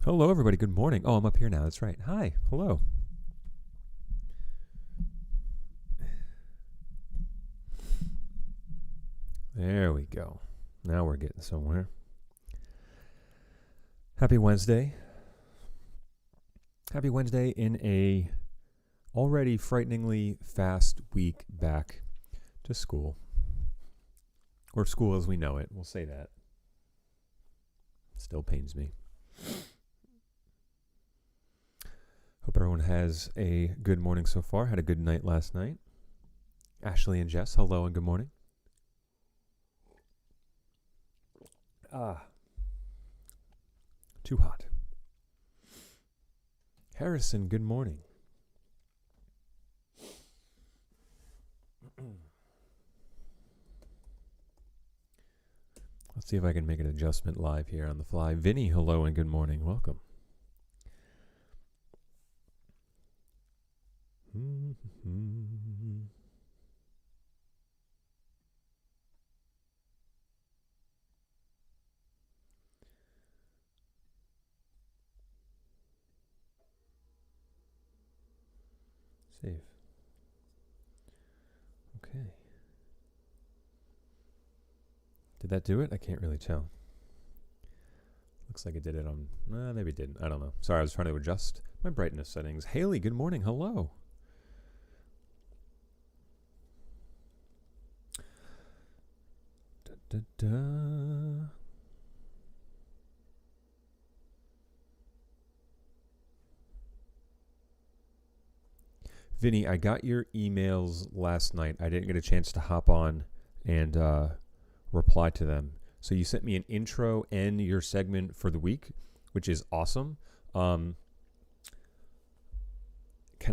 Hello, everybody. Good morning. Oh, I'm up here now. That's right. Hi. Hello. There we go. Now we're getting somewhere. Happy Wednesday. Happy Wednesday in a already frighteningly fast week back to school. Or school as we know it. We'll say that. Still pains me. Hope everyone has a good morning so far. Had a good night last night. Ashley and Jess, hello and good morning. Too hot. Harrison, good morning. Let's see if I can make an adjustment live here on the fly. Vinny, hello and good morning. Welcome. Save. Okay. Did that do it? I can't really tell. Looks like it did it on... maybe it didn't. I don't know. Sorry, I was trying to adjust my brightness settings. Haley, good morning. Hello. Da, da, da. Vinny, I got your emails last night. I didn't get a chance to hop on and reply to them. So you sent me an intro and your segment for the week, which is awesome. Can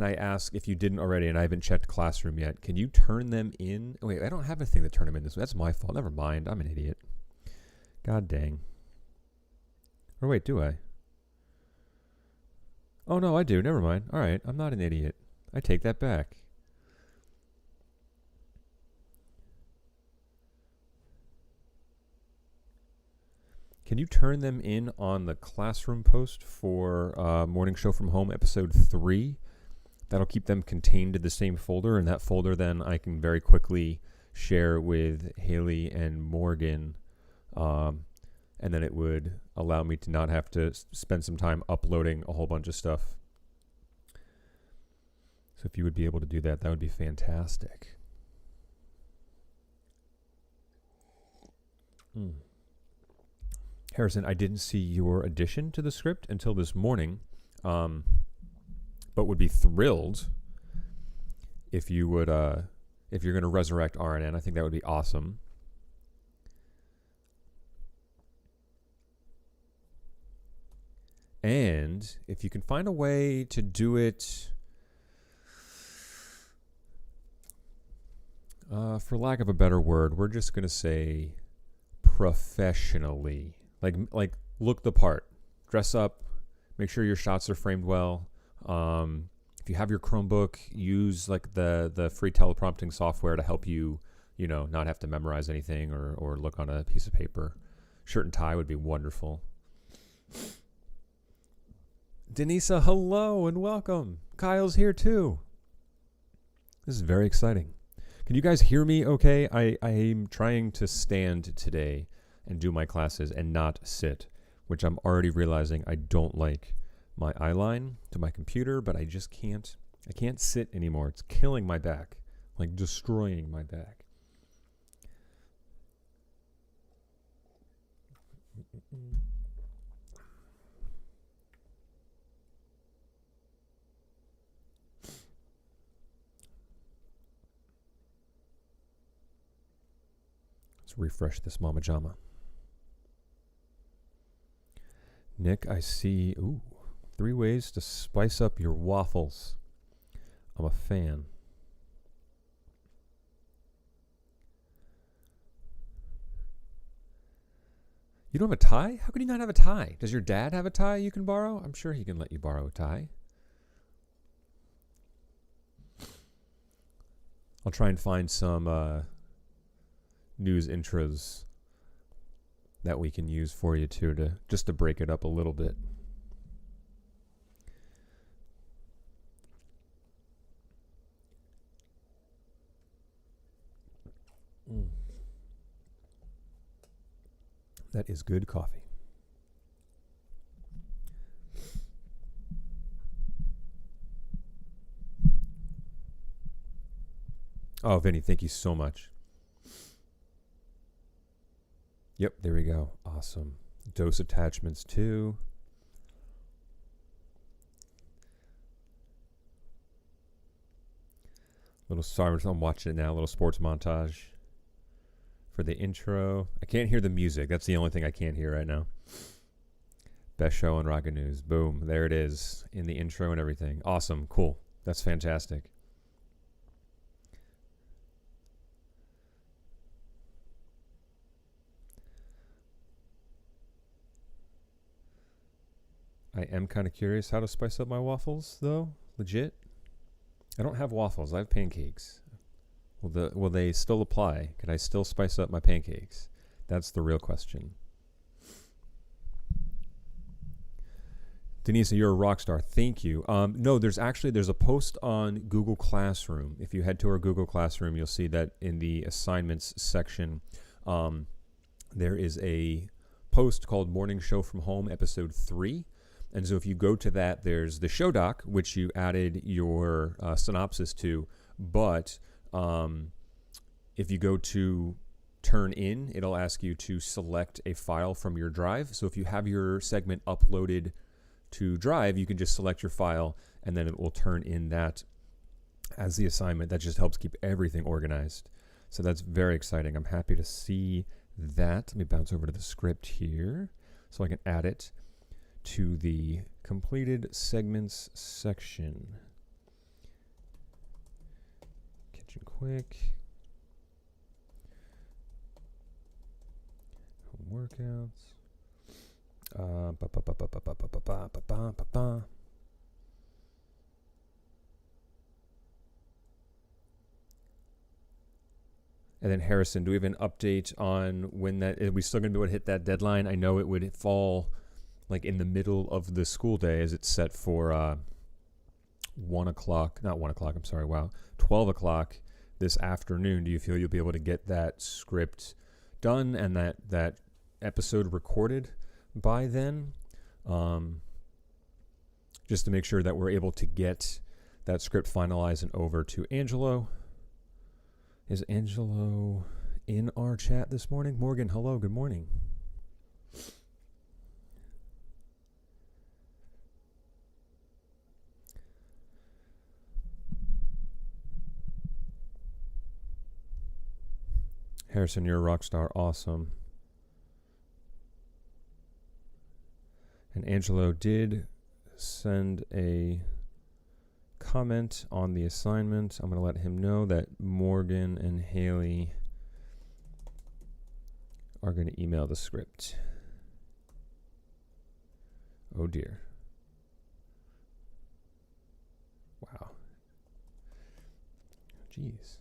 I ask, if you didn't already, and I haven't checked Classroom yet, can you turn them in? Oh, wait, I don't have a thing to turn them in this way. That's my fault. Never mind. I'm an idiot. God dang. Or wait, do I? Oh, no, I do. Never mind. All right. I'm not an idiot. I take that back. Can you turn them in on the Classroom post for Morning Show from Home episode 3? That'll keep them contained in the same folder, and that folder then I can very quickly share with Haley and Morgan, and then it would allow me to not have to spend some time uploading a whole bunch of stuff. So if you would be able to do that, that would be fantastic. Harrison, I didn't see your addition to the script until this morning, but would be thrilled if you would, if you're going to resurrect RNN. I think that would be awesome. And if you can find a way to do it, for lack of a better word, we're just going to say professionally. Like look the part, dress up, make sure your shots are framed well. If you have your Chromebook, use like the free teleprompting software to help you, not have to memorize anything or look on a piece of paper. Shirt and tie would be wonderful. Denisa, hello and welcome. Kyle's here too. This is very exciting. Can you guys hear me okay? I am trying to stand today and do my classes and not sit, which I'm already realizing I don't like my eye line to my computer, but I just can't. I can't sit anymore. It's killing my back, like destroying my back. Let's refresh this Mama Jama. Nick, I see, 3 ways to spice up your waffles. I'm a fan. You don't have a tie? How can you not have a tie? Does your dad have a tie you can borrow? I'm sure he can let you borrow a tie. I'll try and find some news intros that we can use for you too, to just to break it up a little bit. That is good coffee. Oh, Vinny, thank you so much. Yep, there we go. Awesome. Dose attachments too. Sorry, I'm watching it now. A little sports montage for the intro. I can't hear the music. That's the only thing I can't hear right now. Best show on Rocket News. Boom. There it is in the intro and everything. Awesome. Cool. That's fantastic. I am kind of curious how to spice up my waffles, though. Legit. I don't have waffles. I have pancakes. Will they still apply? Can I still spice up my pancakes? That's the real question. Denise, you're a rock star. Thank you. No, there's a post on Google Classroom. If you head to our Google Classroom, you'll see that in the assignments section, there is a post called Morning Show from Home, Episode 3. And so if you go to that, there's the show doc, which you added your synopsis to. But if you go to turn in, it'll ask you to select a file from your drive. So if you have your segment uploaded to Drive, you can just select your file, and then it will turn in that as the assignment. That just helps keep everything organized. So that's very exciting. I'm happy to see that. Let me bounce over to the script here so I can add it to the completed segments section. Kitchen quick. Home workouts. And then Harrison, do we have an update on when that? Are we still going to be able to hit that deadline? I know it would fall like in the middle of the school day, as it's set for 1 o'clock. Not 1 o'clock. I'm sorry. Wow, 12 o'clock this afternoon. Do you feel you'll be able to get that script done and that episode recorded by then, just to make sure that we're able to get that script finalized and over to Angelo? Is Angelo in our chat this morning? Morgan, hello, good morning. Harrison, you're a rock star. Awesome. And Angelo did send a comment on the assignment. I'm going to let him know that Morgan and Haley are going to email the script. Oh dear. Wow. Jeez.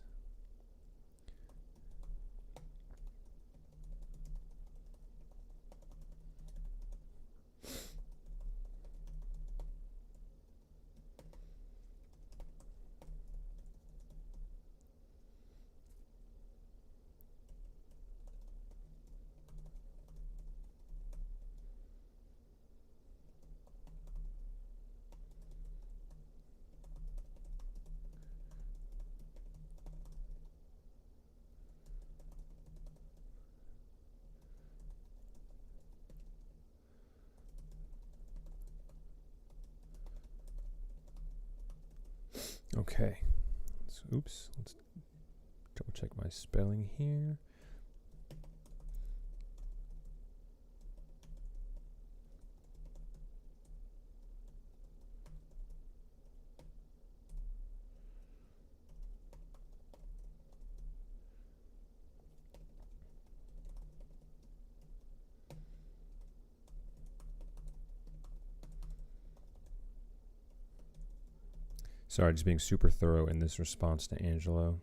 Okay. Oops. Let's double check my spelling here. Sorry, just being super thorough in this response to Angelo.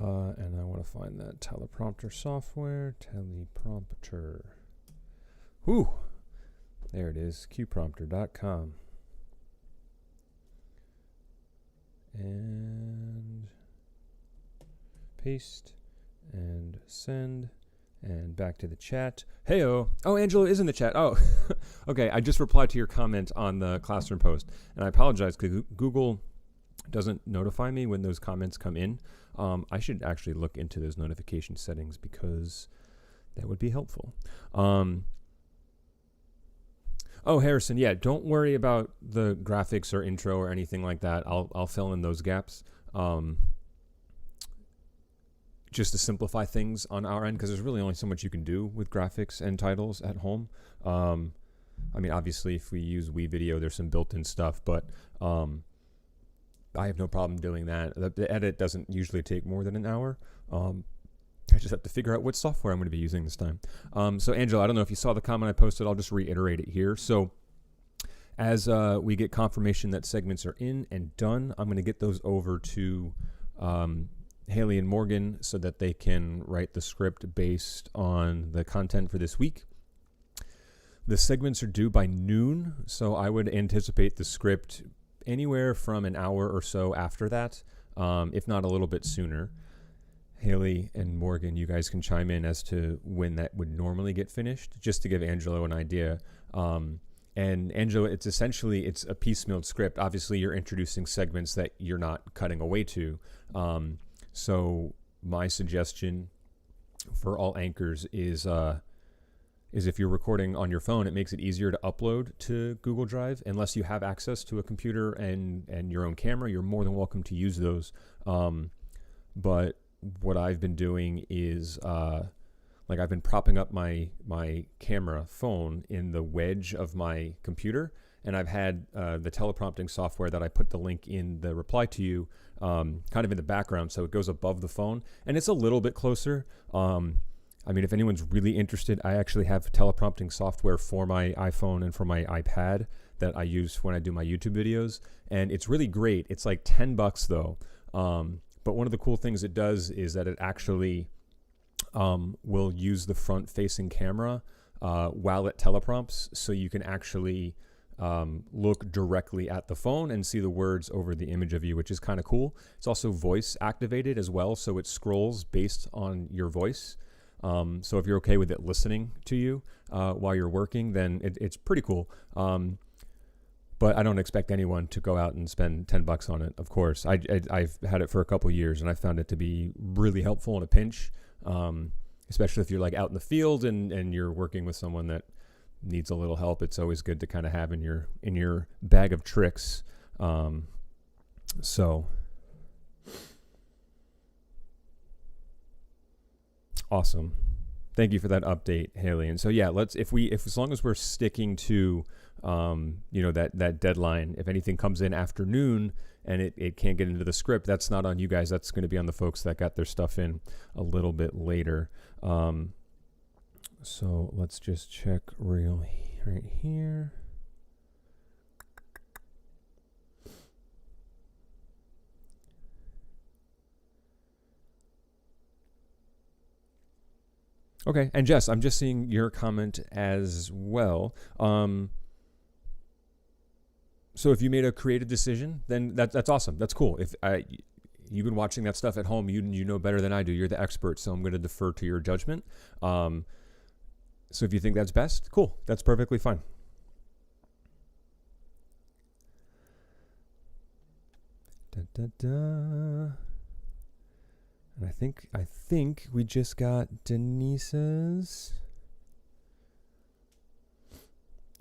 And I want to find that teleprompter software. Teleprompter. Whew. There it is. qprompter.com. And paste and send. And back to the chat. Heyo. Oh, Angela is in the chat. Oh, okay. I just replied to your comment on the classroom post. And I apologize because Google doesn't notify me when those comments come in. I should actually look into those notification settings because that would be helpful. Oh, Harrison, yeah, don't worry about the graphics or intro or anything like that. I'll fill in those gaps. Just to simplify things on our end, because there's really only so much you can do with graphics and titles at home. I mean, obviously, if we use WeVideo, there's some built-in stuff, but I have no problem doing that. The edit doesn't usually take more than an hour. I just have to figure out what software I'm going to be using this time. So, Angela, I don't know if you saw the comment I posted. I'll just reiterate it here. So, as we get confirmation that segments are in and done, I'm going to get those over to Haley and Morgan so that they can write the script based on the content for this week. The segments are due by noon, so I would anticipate the script anywhere from an hour or so after that, if not a little bit sooner. Haley and Morgan, you guys can chime in as to when that would normally get finished, just to give Angelo an idea. And Angelo, it's a piecemealed script. Obviously, you're introducing segments that you're not cutting away to. So my suggestion for all anchors is if you're recording on your phone, it makes it easier to upload to Google Drive. Unless you have access to a computer and your own camera, you're more than welcome to use those. But what I've been doing is I've been propping up my camera phone in the wedge of my computer, and I've had the teleprompting software that I put the link in the reply to you kind of in the background, so it goes above the phone, and it's a little bit closer. I mean, if anyone's really interested, I actually have teleprompting software for my iPhone and for my iPad that I use when I do my YouTube videos, and it's really great. It's like $10 though. But one of the cool things it does is that it actually will use the front-facing camera while it teleprompts, so you can actually look directly at the phone and see the words over the image of you, which is kind of cool. It's also voice activated as well, so it scrolls based on your voice. So if you're okay with it listening to you while you're working, then it's pretty cool. But I don't expect anyone to go out and spend $10 on it, of course. I've had it for a couple years, and I found it to be really helpful in a pinch, especially if you're like out in the field and you're working with someone that needs a little help. It's always good to kind of have in your bag of tricks. So awesome. Thank you for that update, Haley. And so yeah, as long as we're sticking to that deadline, if anything comes in after noon and it can't get into the script, that's not on you guys. That's going to be on the folks that got their stuff in a little bit later. So let's just check right here. Okay, and Jess, I'm just seeing your comment as well. So if you made a creative decision, then that's awesome. That's cool. If you've been watching that stuff at home, you know better than I do. You're the expert, so I'm going to defer to your judgment. So if you think that's best, cool. That's perfectly fine. And I think we just got Denise's.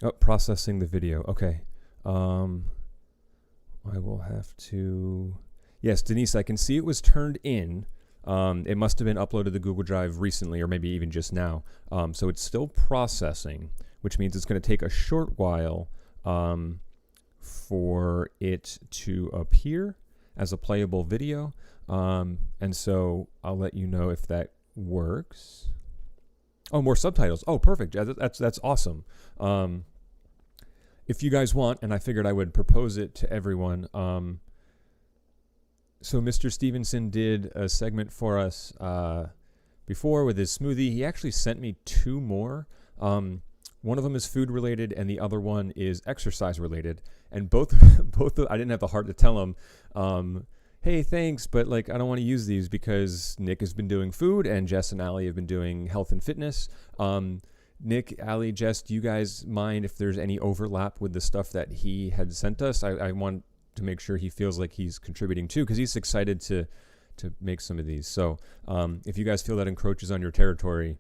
Oh, processing the video. Okay. I will have to. Yes, Denise, I can see it was turned in. It must have been uploaded to Google Drive recently, or maybe even just now. So it's still processing, which means it's going to take a short while for it to appear as a playable video. And so I'll let you know if that works. Oh, more subtitles. Oh, perfect. That's awesome. If you guys want, and I figured I would propose it to everyone. So Mr. Stevenson did a segment for us before with his smoothie. He actually sent me 2 more. One of them is food related, and the other one is exercise related. And both I didn't have the heart to tell him. hey, thanks, but like I don't want to use these because Nick has been doing food and Jess and Allie have been doing health and fitness. Nick, Allie, Jess, do you guys mind if there's any overlap with the stuff that he had sent us? I want to make sure he feels like he's contributing too, because he's excited to make some of these. So if you guys feel that encroaches on your territory,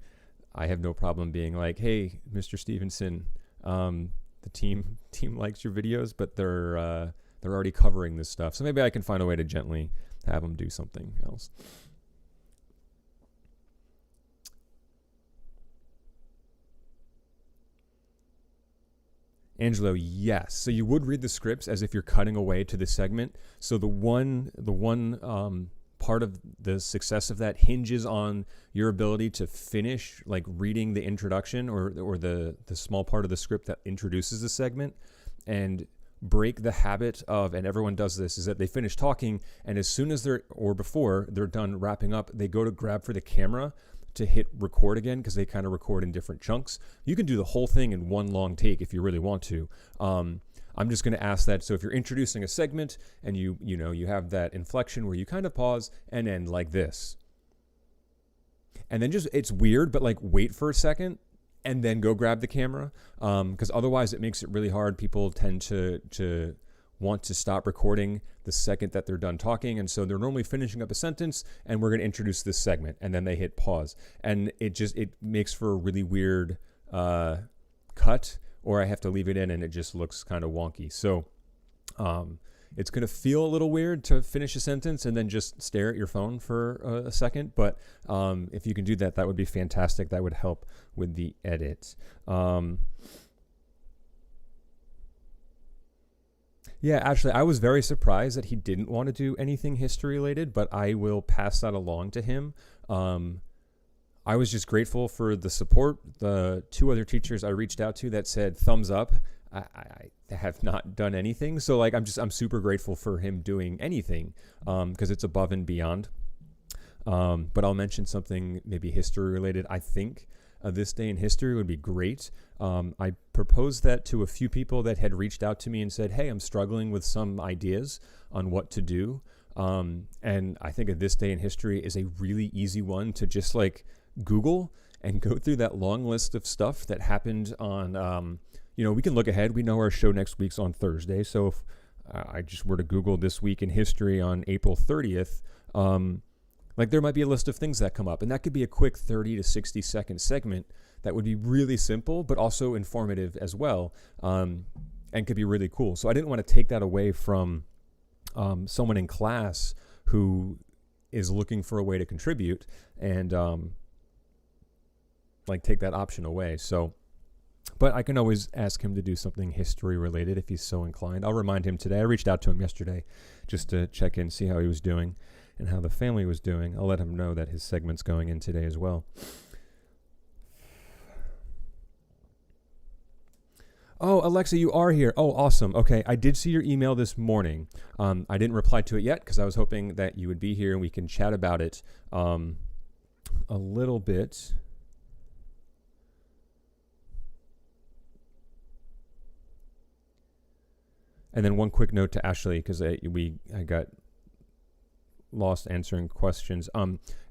I have no problem being like, hey, Mr. Stevenson, the team likes your videos, but they're already covering this stuff. So maybe I can find a way to gently have them do something else. Angelo, yes. So you would read the scripts as if you're cutting away to the segment. So the one part of the success of that hinges on your ability to finish like reading the introduction or the small part of the script that introduces the segment, and break the habit of, and everyone does this, is that they finish talking and as soon as before they're done wrapping up, they go to grab for the camera to hit record again, because they kind of record in different chunks. You can do the whole thing in one long take if you really want to. I'm just going to ask that. So if you're introducing a segment and you have that inflection where you kind of pause and end like this, and then just, it's weird, but like wait for a second and then go grab the camera, because otherwise it makes it really hard. People tend to want to stop recording the second that they're done talking, and so they're normally finishing up a sentence and we're going to introduce this segment, and then they hit pause, and it makes for a really weird cut, or I have to leave it in and it just looks kind of wonky. So it's going to feel a little weird to finish a sentence and then just stare at your phone for a second, but if you can do that, that would be fantastic. That would help with the edit. Yeah, actually, I was very surprised that he didn't want to do anything history related, but I will pass that along to him. I was just grateful for the support. The two other teachers I reached out to that said thumbs up, I have not done anything. So like, I'm super grateful for him doing anything, because it's above and beyond. But I'll mention something maybe history related. I think this day in history would be great. I proposed that to a few people that had reached out to me and said, hey, I'm struggling with some ideas on what to do. And I think this day in history is a really easy one to just like Google and go through that long list of stuff that happened on, we can look ahead. We know our show next week's on Thursday. So if I just were to Google this week in history on April 30th, like there might be a list of things that come up, and that could be a quick 30 to 60 second segment that would be really simple, but also informative as well, and could be really cool. So I didn't want to take that away from someone in class who is looking for a way to contribute and like take that option away. So, but I can always ask him to do something history related if he's so inclined. I'll remind him today. I reached out to him yesterday just to check in, see how he was doing and how the family was doing. I'll let him know that his segment's going in today as well. Oh, Alexa, you are here. Oh, awesome. Okay, I did see your email this morning. I didn't reply to it yet because I was hoping that you would be here and we can chat about it a little bit. And then one quick note to Ashley, because I got lost answering questions.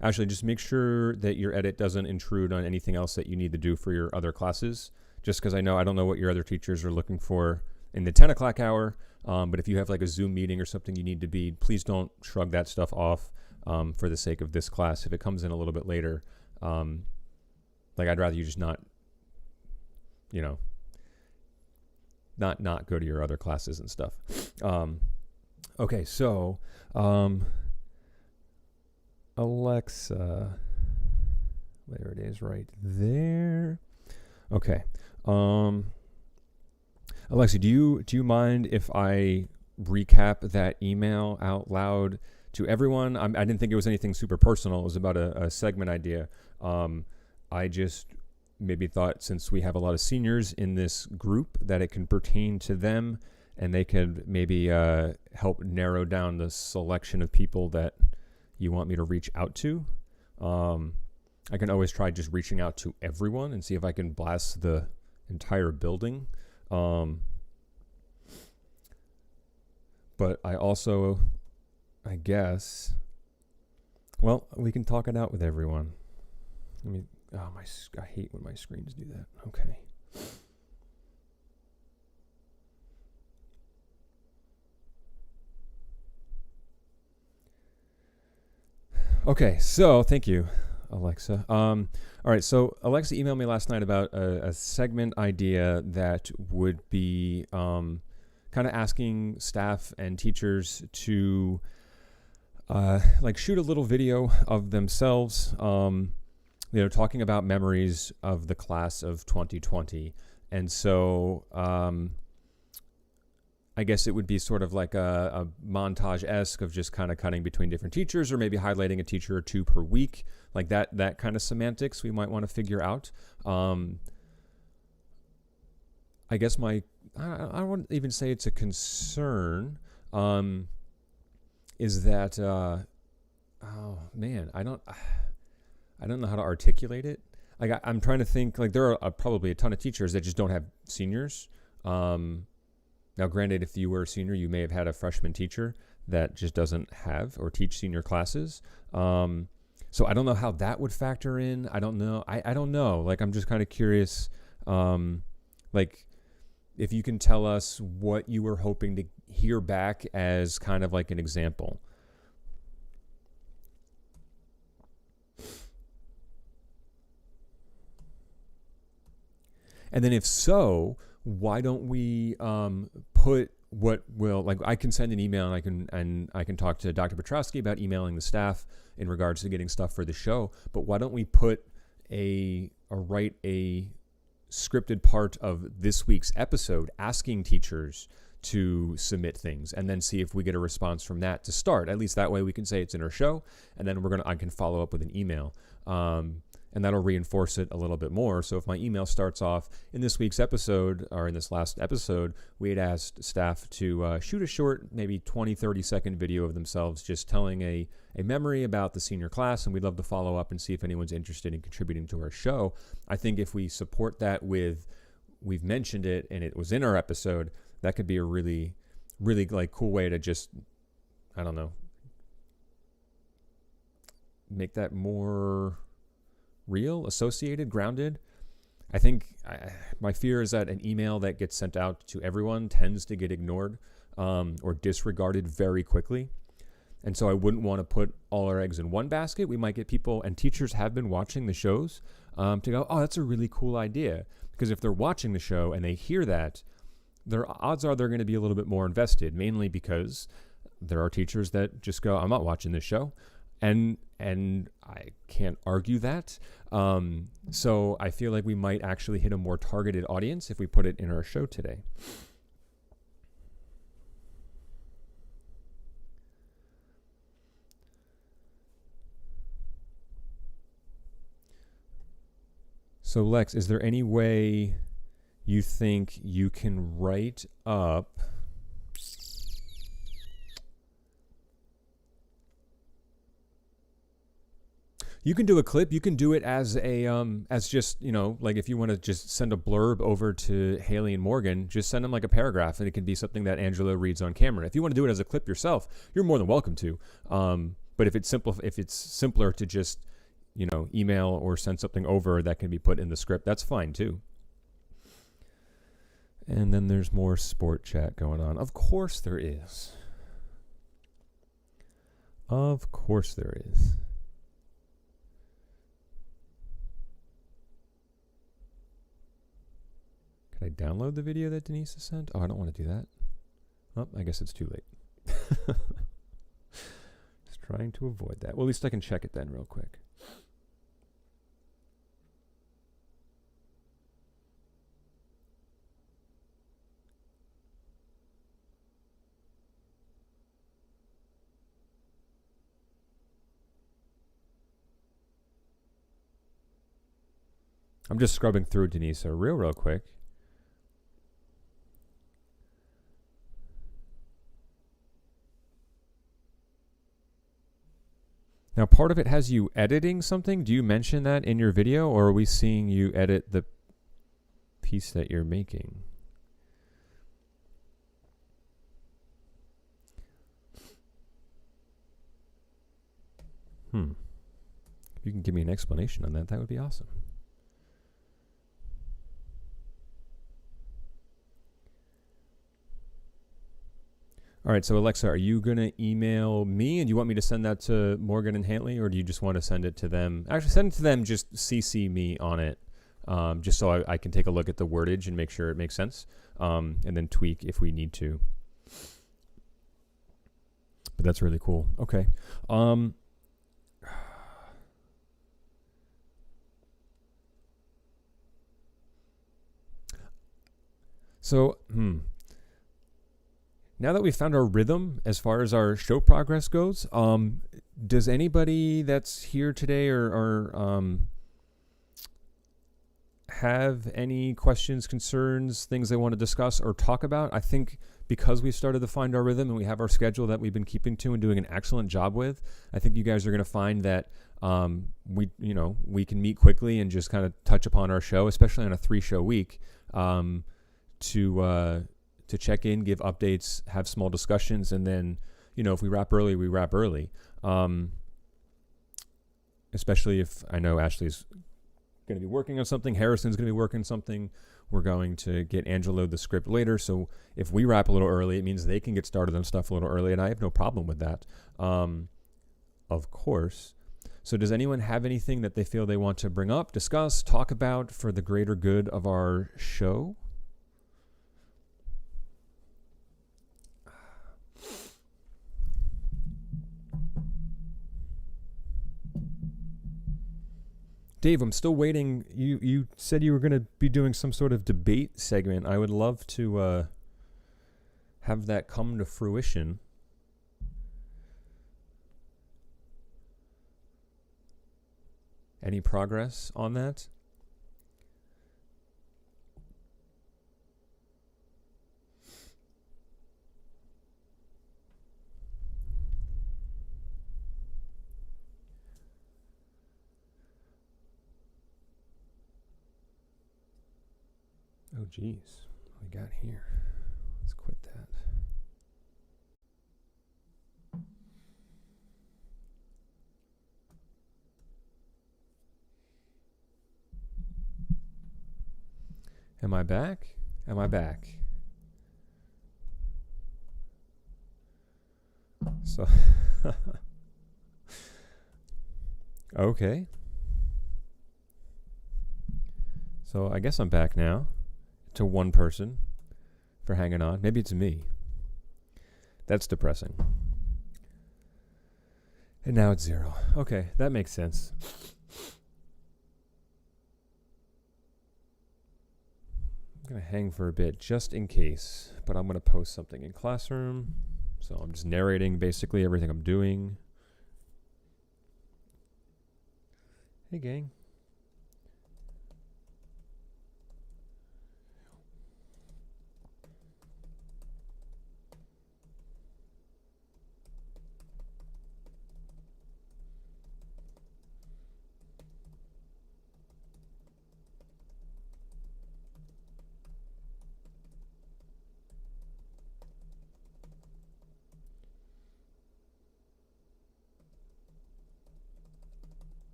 Ashley, just make sure that your edit doesn't intrude on anything else that you need to do for your other classes. Just because I don't know what your other teachers are looking for in the 10 o'clock hour. But if you have like a Zoom meeting or something you need to be, please don't shrug that stuff off for the sake of this class. If it comes in a little bit later, like I'd rather you just not go to your other classes and stuff. Okay, so Alexa, there it is right there. Okay. Alexa, do you mind if I recap that email out loud to everyone? I didn't think it was anything super personal. It was about a segment idea. I just maybe thought since we have a lot of seniors in this group that it can pertain to them and they could maybe help narrow down the selection of people that you want me to reach out to. I can always try just reaching out to everyone and see if I can blast the entire building. But I also I guess. Well, we can talk it out with everyone. I hate when my screens do that. Okay. Okay, so thank you, Alexa. All right, so Alexa emailed me last night about a segment idea that would be kind of asking staff and teachers to like shoot a little video of themselves, talking about memories of the class of 2020. And so I guess it would be sort of like a montage-esque of just kind of cutting between different teachers, or maybe highlighting a teacher or two per week, like that kind of semantics we might want to figure out. I guess I wouldn't even say it's a concern, is that, oh man, I don't know how to articulate it. Like I'm trying to think, like there are probably a ton of teachers that just don't have seniors. Now, granted, if you were a senior, you may have had a freshman teacher that just doesn't have or teach senior classes. So I don't know how that would factor in. I don't know. I don't know. Like, I'm just kind of curious, like, if you can tell us what you were hoping to hear back as kind of like an example. And then if so, why don't we put what will, like, I can send an email and I can talk to Dr. Petrowski about emailing the staff in regards to getting stuff for the show. But why don't we put write a scripted part of this week's episode asking teachers to submit things, and then see if we get a response from that to start. At least that way we can say it's in our show, and then I can follow up with an email. And that'll reinforce it a little bit more. So if my email starts off in this week's episode, or in this last episode, we had asked staff to shoot a short, maybe 20, 30-second video of themselves just telling a memory about the senior class, and we'd love to follow up and see if anyone's interested in contributing to our show. I think if we support that with, we've mentioned it and it was in our episode, that could be a really, really like cool way to just, I don't know, make that more real, associated, grounded. I think my fear is that an email that gets sent out to everyone tends to get ignored or disregarded very quickly. And so I wouldn't want to put all our eggs in one basket. We might get people, and teachers have been watching the shows, to go, oh, that's a really cool idea. Because if they're watching the show and they hear that, their odds are they're going to be a little bit more invested, mainly because there are teachers that just go, I'm not watching this show. And I can't argue that. So I feel like we might actually hit a more targeted audience if we put it in our show today. So Lex, is there any way you think you can write up You can do a clip. You can do it as as just, like if you want to just send a blurb over to Haley and Morgan, just send them like a paragraph, and it can be something that Angela reads on camera. If you want to do it as a clip yourself, you're more than welcome to. But if it's simpler to just, email or send something over that can be put in the script, that's fine too. And then there's more sport chat going on. Of course there is. Of course there is. Can I download the video that Denise has sent? Oh, I don't want to do that. Oh, I guess it's too late. Just trying to avoid that. Well, at least I can check it then real quick. I'm just scrubbing through Denise real quick. Now, part of it has you editing something. Do you mention that in your video, or are we seeing you edit the piece that you're making? If you can give me an explanation on that, that would be awesome. All right, so Alexa, are you going to email me, and you want me to send that to Morgan and Hantley, or do you just want to send it to them? Actually, send it to them, just CC me on it, just so I can take a look at the wordage and make sure it makes sense, and then tweak if we need to. But that's really cool. Okay. So, now that we've found our rhythm as far as our show progress goes, does anybody that's here today or have any questions, concerns, things they want to discuss or talk about? I think because we started to find our rhythm and we have our schedule that we've been keeping to and doing an excellent job with, I think you guys are going to find that we can meet quickly and just kind of touch upon our show, especially on a 3-show week, to check in, give updates, have small discussions, and then, if we wrap early, we wrap early. Especially if I know Ashley's going to be working on something, Harrison's going to be working on something. We're going to get Angelo the script later, so if we wrap a little early, it means they can get started on stuff a little early, and I have no problem with that, of course. So does anyone have anything that they feel they want to bring up, discuss, talk about for the greater good of our show? Dave, I'm still waiting. You said you were going to be doing some sort of debate segment. I would love to have that come to fruition. Any progress on that? Oh, geez. What we got here? Let's quit that. Am I back? Am I back? So, okay. So I guess I'm back now. To one person for hanging on. Maybe it's me. That's depressing. And now it's 0. Okay, that makes sense. I'm going to hang for a bit just in case, but I'm going to post something in Classroom. So I'm just narrating basically everything I'm doing. Hey, gang.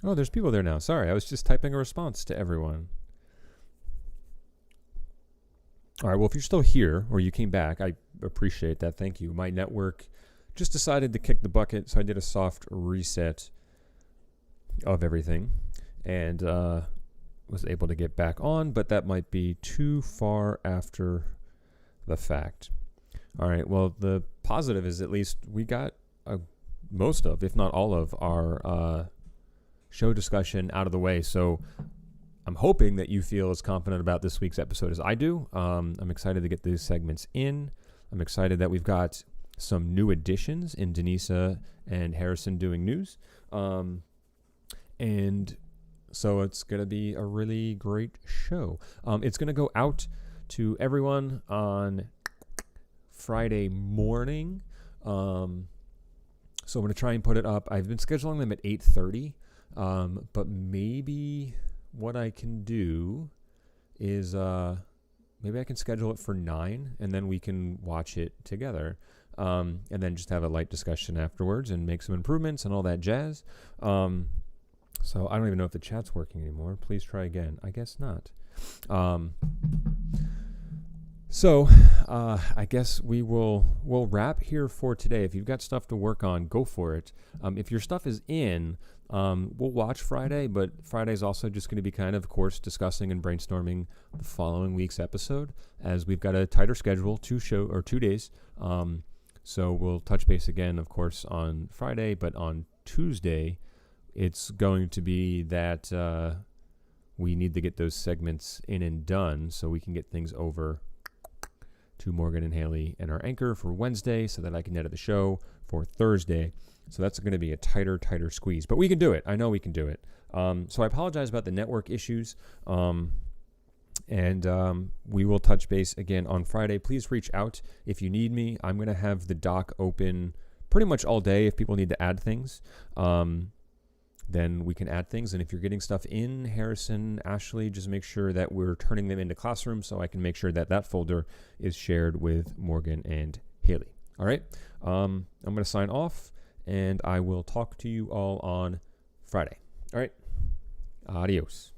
Oh, there's people there now. Sorry, I was just typing a response to everyone. All right, well, if you're still here or you came back, I appreciate that. Thank you. My network just decided to kick the bucket, so I did a soft reset of everything and was able to get back on, but that might be too far after the fact. All right, well, the positive is at least we got most of, if not all of, our show discussion out of the way. So I'm hoping that you feel as confident about this week's episode as I do. I'm excited to get these segments in. I'm excited that we've got some new additions in Denisa and Harrison doing news. And so it's going to be a really great show. It's going to go out to everyone on Friday morning. So I'm going to try and put it up. I've been scheduling them at 8:30, but maybe what I can do is maybe I can schedule it for 9, and then we can watch it together, and then just have a light discussion afterwards and make some improvements and all that jazz. So I don't even know if the chat's working anymore. Please try again. I guess not. So I guess we'll wrap here for today. If you've got stuff to work on, go for it. If your stuff is in, we'll watch Friday, but Friday's also just going to be kind of course, discussing and brainstorming the following week's episode, as we've got a tighter schedule, 2 days. So we'll touch base again, of course, on Friday, but on Tuesday, it's going to be that we need to get those segments in and done so we can get things over to Morgan and Haley and our anchor for Wednesday, so that I can edit the show for Thursday. So that's going to be a tighter squeeze. But we can do it. I know we can do it. So I apologize about the network issues. And we will touch base again on Friday. Please reach out if you need me. I'm going to have the doc open pretty much all day if people need to add things. Then we can add things. And if you're getting stuff in, Harrison, Ashley, just make sure that we're turning them into Classroom so I can make sure that that folder is shared with Morgan and Haley. All right. I'm going to sign off, and I will talk to you all on Friday. All right. Adios.